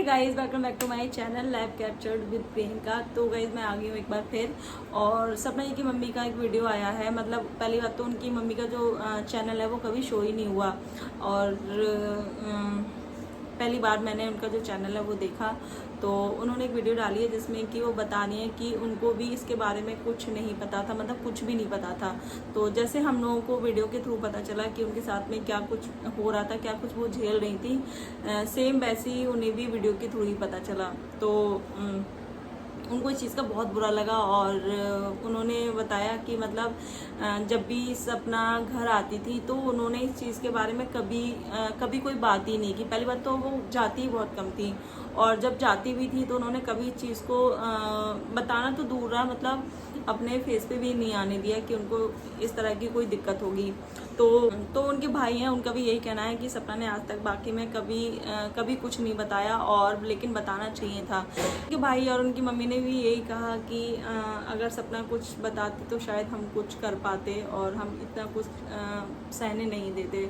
Hey guys, welcome back to my channel live captured with Priyanka. तो guys मैं आ गई हूँ एक बार फिर। और सपना जी की मम्मी का एक वीडियो आया है। मतलब पहली बात तो उनकी मम्मी का जो चैनल है वो कभी शो ही नहीं हुआ। और पहली बार मैंने उनका जो चैनल है वो देखा, तो उन्होंने एक वीडियो डाली है जिसमें कि वो बता रही है कि उनको भी इसके बारे में कुछ नहीं पता था, मतलब कुछ भी नहीं पता था। तो जैसे हम लोगों को वीडियो के थ्रू पता चला कि उनके साथ में क्या कुछ हो रहा था, क्या कुछ वो झेल रही थी, सेम वैसे ही उन्हें भी वीडियो के थ्रू ही पता चला। तो उनको इस चीज़ का बहुत बुरा लगा। और उन्होंने बताया कि मतलब जब भी सपना घर आती थी तो उन्होंने इस चीज़ के बारे में कभी कोई बात ही नहीं की। पहली बात तो वो जाती ही बहुत कम थी, और जब जाती भी थी तो उन्होंने कभी इस चीज़ को बताना तो दूर रहा, मतलब अपने फेस पे भी नहीं आने दिया कि उनको इस तरह की कोई दिक्कत होगी। तो उनके भाई हैं, उनका भी यही कहना है कि सपना ने आज तक बाकी में कभी कुछ नहीं बताया, और लेकिन बताना चाहिए था। उनके भाई और उनकी मम्मी ने भी यही कहा कि अगर सपना कुछ बताती तो शायद हम कुछ कर पाते और हम इतना कुछ सहने नहीं देते।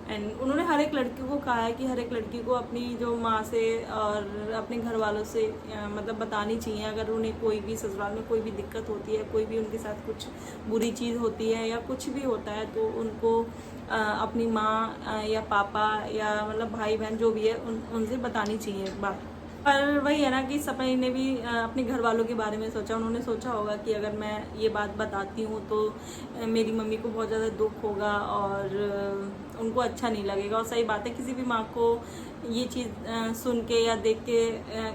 एंड उन्होंने हर एक लड़की को कहा है कि हर एक लड़की को अपनी जो माँ से और अपने घर वालों से मतलब बतानी चाहिए। अगर उन्हें कोई भी ससुराल में कोई भी दिक्कत होती है, कोई भी उनके साथ कुछ बुरी चीज़ होती है या कुछ भी होता है, तो उनको अपनी माँ या पापा या मतलब भाई बहन जो भी है उनसे बतानी चाहिए बात। पर वही है ना कि सपना ने भी अपने घर वालों के बारे में सोचा। उन्होंने सोचा होगा कि अगर मैं ये बात बताती हूँ तो मेरी मम्मी को बहुत ज़्यादा दुख होगा और उनको अच्छा नहीं लगेगा। और सही बात है, किसी भी माँ को ये चीज़ सुन के या देख के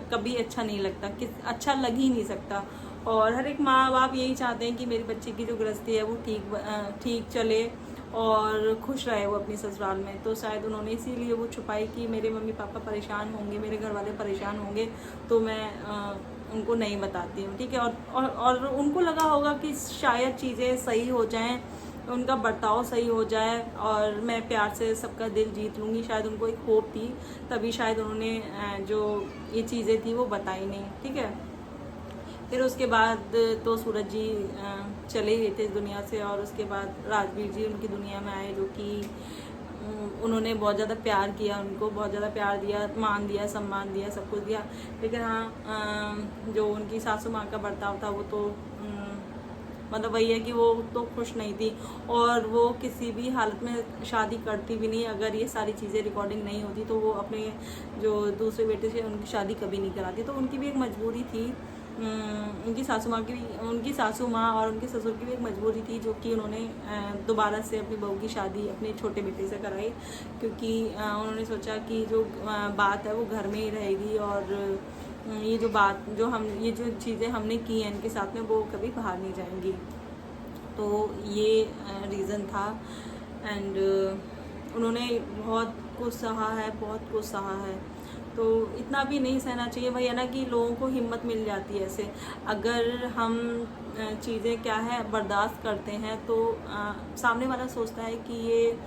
कभी अच्छा नहीं लगता, कि अच्छा लग ही नहीं सकता। और हर एक माँ बाप यही चाहते हैं कि मेरी बच्ची की जो गृहस्थी है वो ठीक चले और खुश रहे वो अपनी ससुराल में। तो शायद उन्होंने इसीलिए वो छुपाई कि मेरे मम्मी पापा परेशान होंगे, मेरे घर वाले परेशान होंगे, तो मैं उनको नहीं बताती हूँ, ठीक है। और उनको लगा होगा कि शायद चीज़ें सही हो जाएं, उनका बर्ताव सही हो जाए और मैं प्यार से सबका दिल जीत लूँगी। शायद उनको एक होप थी, तभी शायद उन्होंने जो ये चीज़ें थी वो बताई नहीं, ठीक है। फिर उसके बाद तो सूरज जी चले गए थे इस दुनिया से, और उसके बाद राजवीर जी उनकी दुनिया में आए, जो कि उन्होंने बहुत ज़्यादा प्यार किया, उनको बहुत ज़्यादा प्यार दिया, मान दिया, सम्मान दिया, सब कुछ दिया। लेकिन हाँ, जो उनकी सासू माँ का बर्ताव था वो तो मतलब वही है कि वो तो खुश नहीं थी, और वो किसी भी हालत में शादी करती भी नहीं। अगर ये सारी चीज़ें रिकॉर्डिंग नहीं होती तो वो अपने जो दूसरे बेटे से उनकी शादी कभी नहीं कराती। तो उनकी भी एक मजबूरी थी, उनकी सासू माँ और उनके ससुर की भी एक मजबूरी थी, जो कि उन्होंने दोबारा से अपनी बहू की शादी अपने छोटे बेटे से कराई, क्योंकि उन्होंने सोचा कि जो बात है वो घर में ही रहेगी, और ये जो चीज़ें हमने की हैं इनके साथ में वो कभी बाहर नहीं जाएंगी। तो ये रीज़न था। एंड उन्होंने बहुत कुछ सहा है, बहुत कुछ सहा है। तो इतना भी नहीं सहना चाहिए। वही है ना कि लोगों को हिम्मत मिल जाती है ऐसे। अगर हम चीज़ें क्या है बर्दाश्त करते हैं तो सामने वाला सोचता है कि ये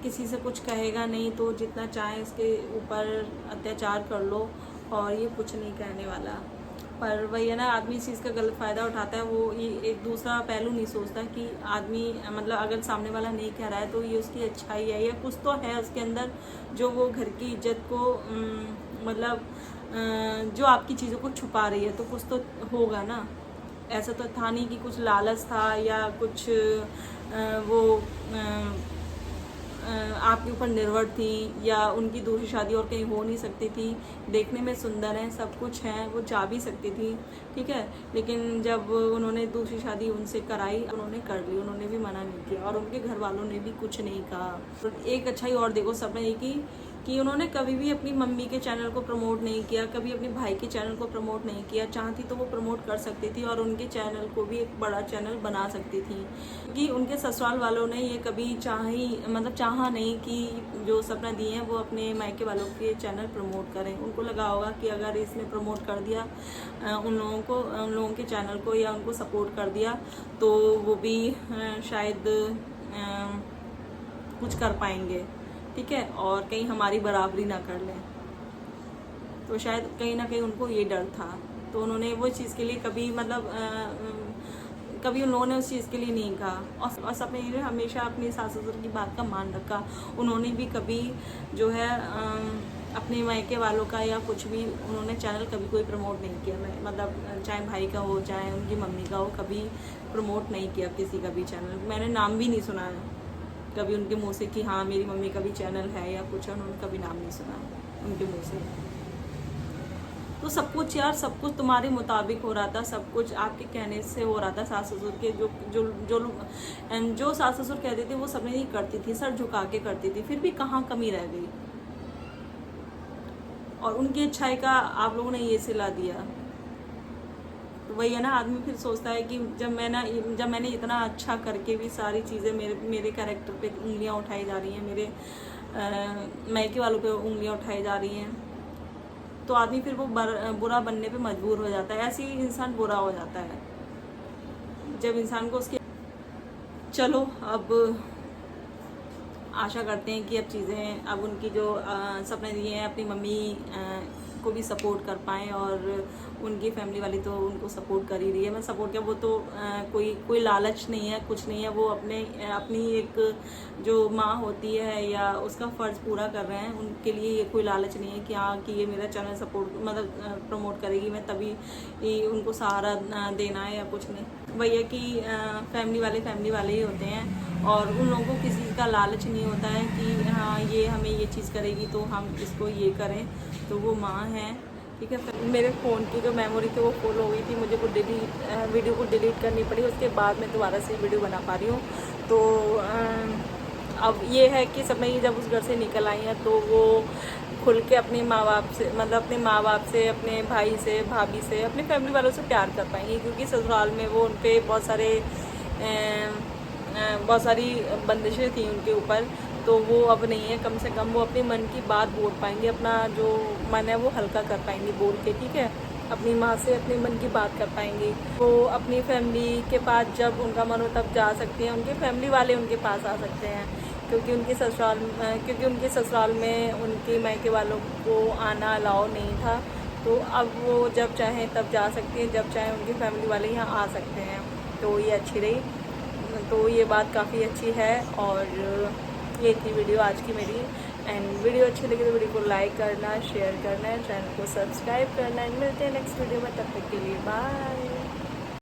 किसी से कुछ कहेगा नहीं, तो जितना चाहे इसके ऊपर अत्याचार कर लो और ये कुछ नहीं कहने वाला। पर वही है ना, आदमी इस चीज़ का गलत फ़ायदा उठाता है। वो ये एक दूसरा पहलू नहीं सोचता कि आदमी मतलब अगर सामने वाला नहीं कह रहा है तो ये उसकी अच्छाई है या कुछ तो है उसके अंदर, जो वो घर की इज्जत को मतलब जो आपकी चीज़ों को छुपा रही है, तो कुछ तो होगा ना। ऐसा तो था नहीं कि कुछ लालच था या कुछ वो आपके ऊपर निर्भर थी, या उनकी दूसरी शादी और कहीं हो नहीं सकती थी। देखने में सुंदर हैं, सब कुछ हैं, वो जा भी सकती थी, ठीक है। लेकिन जब उन्होंने दूसरी शादी उनसे कराई, उन्होंने कर ली, उन्होंने भी मना नहीं किया और उनके घर वालों ने भी कुछ नहीं कहा। तो एक अच्छाई और देखो सपना ये कि उन्होंने कभी भी अपनी मम्मी के चैनल को प्रमोट नहीं किया, कभी अपने भाई के चैनल को प्रमोट नहीं किया। चाहती तो वो प्रमोट कर सकती थी और उनके चैनल को भी एक बड़ा चैनल बना सकती थी, कि उनके ससुराल वालों ने ये कभी चाहा नहीं कि जो सपना दी है वो अपने मायके वालों के चैनल प्रमोट करें। उनको लगा होगा कि अगर इसने प्रमोट कर दिया उन लोगों के चैनल को, या उनको सपोर्ट कर दिया, तो वो भी शायद कुछ कर पाएंगे, ठीक है, और कहीं हमारी बराबरी ना कर लें। तो शायद कहीं ना कहीं उनको ये डर था, तो उन्होंने वो चीज़ के लिए कभी कभी उन लोगों ने उस चीज़ के लिए नहीं कहा। और सपने ने हमेशा अपनी सास ससुर की बात का मान रखा। उन्होंने भी कभी जो है अपने मायके वालों का या कुछ भी उन्होंने चैनल कभी कोई प्रमोट नहीं किया। मैं मतलब चाहे भाई का हो चाहे उनकी मम्मी का हो, कभी प्रमोट नहीं किया किसी का भी चैनल। मैंने नाम भी नहीं सुना है कभी उनके मुंह से कि हाँ मेरी मम्मी का भी चैनल है या कुछ है, उन्होंने कभी नाम नहीं सुना उनके मुंह से। तो सब कुछ यार, सब कुछ तुम्हारे मुताबिक हो रहा था, सब कुछ आपके कहने से हो रहा था। सास ससुर के जो जो जो जो सास ससुर कहते थे वो सब नहीं करती थी, सर झुका के करती थी, फिर भी कहाँ कमी रह गई। और उनकी अच्छाई का आप लोगों ने ये सिला दिया। तो वही है ना, आदमी फिर सोचता है कि जब मैंने इतना अच्छा करके भी सारी चीज़ें मेरे कैरेक्टर पे उंगलियां उठाई जा रही हैं, मेरे मायके वालों पे उंगलियां उठाई जा रही हैं, तो आदमी फिर वो बुरा बनने पे मजबूर हो जाता है। ऐसे ही इंसान बुरा हो जाता है जब इंसान को उसके। चलो अब आशा करते हैं कि अब चीज़ें, अब उनकी जो सपने दिए हैं अपनी मम्मी को भी सपोर्ट कर पाएँ, और उनकी फैमिली वाली तो उनको सपोर्ट कर ही रही है। मैं सपोर्ट क्या, वो तो कोई लालच नहीं है, कुछ नहीं है, वो अपनी एक जो माँ होती है या उसका फ़र्ज़ पूरा कर रहे हैं। उनके लिए ये कोई लालच नहीं है कि हाँ कि ये मेरा चैनल सपोर्ट मतलब प्रमोट करेगी, मैं तभी उनको सहारा देना है या कुछ नहीं। वही है कि फैमिली वाले ही होते हैं, और उन लोगों को किसी का लालच नहीं होता है कि हाँ ये हमें ये चीज़ करेगी तो हम इसको ये करें। तो वो माँ है, ठीक है। मेरे फ़ोन की जो मेमोरी थी वो फुल हो गई थी, मुझे वीडियो को डिलीट करनी पड़ी, उसके बाद मैं दोबारा से वीडियो बना पा रही हूँ। तो अब ये है कि सब में जब उस घर से निकल आई हैं तो वो खुल के अपने माँ बाप से, मतलब अपने माँ बाप से, अपने भाई से, भाभी से, अपनी फैमिली वालों से प्यार कर पाएंगी, क्योंकि ससुराल में वो उन पर बहुत सारी बंदिशें थी उनके ऊपर। तो वो अब नहीं है, कम से कम वो अपने मन की बात बोल पाएंगे, अपना जो मन है वो हल्का कर पाएंगे बोल के, ठीक है। अपनी माँ से अपने मन की बात कर पाएंगी। वो अपनी फैमिली के पास जब उनका मन हो तब जा सकती हैं, उनके फैमिली वाले उनके पास आ सकते हैं, क्योंकि उनके ससुराल में उनके मायके वालों को आना अलाउ नहीं था। तो अब वो जब चाहें तब जा सकती हैं, जब चाहें उनकी फैमिली वाले यहाँ आ सकते हैं। तो ये अच्छी रही, तो ये बात काफ़ी अच्छी है। और ये थी वीडियो आज की मेरी। एंड वीडियो अच्छी लगी तो वीडियो को लाइक करना, शेयर करना है, चैनल को सब्सक्राइब करना है। मिलते हैं नेक्स्ट वीडियो में, तब तक के लिए बाय।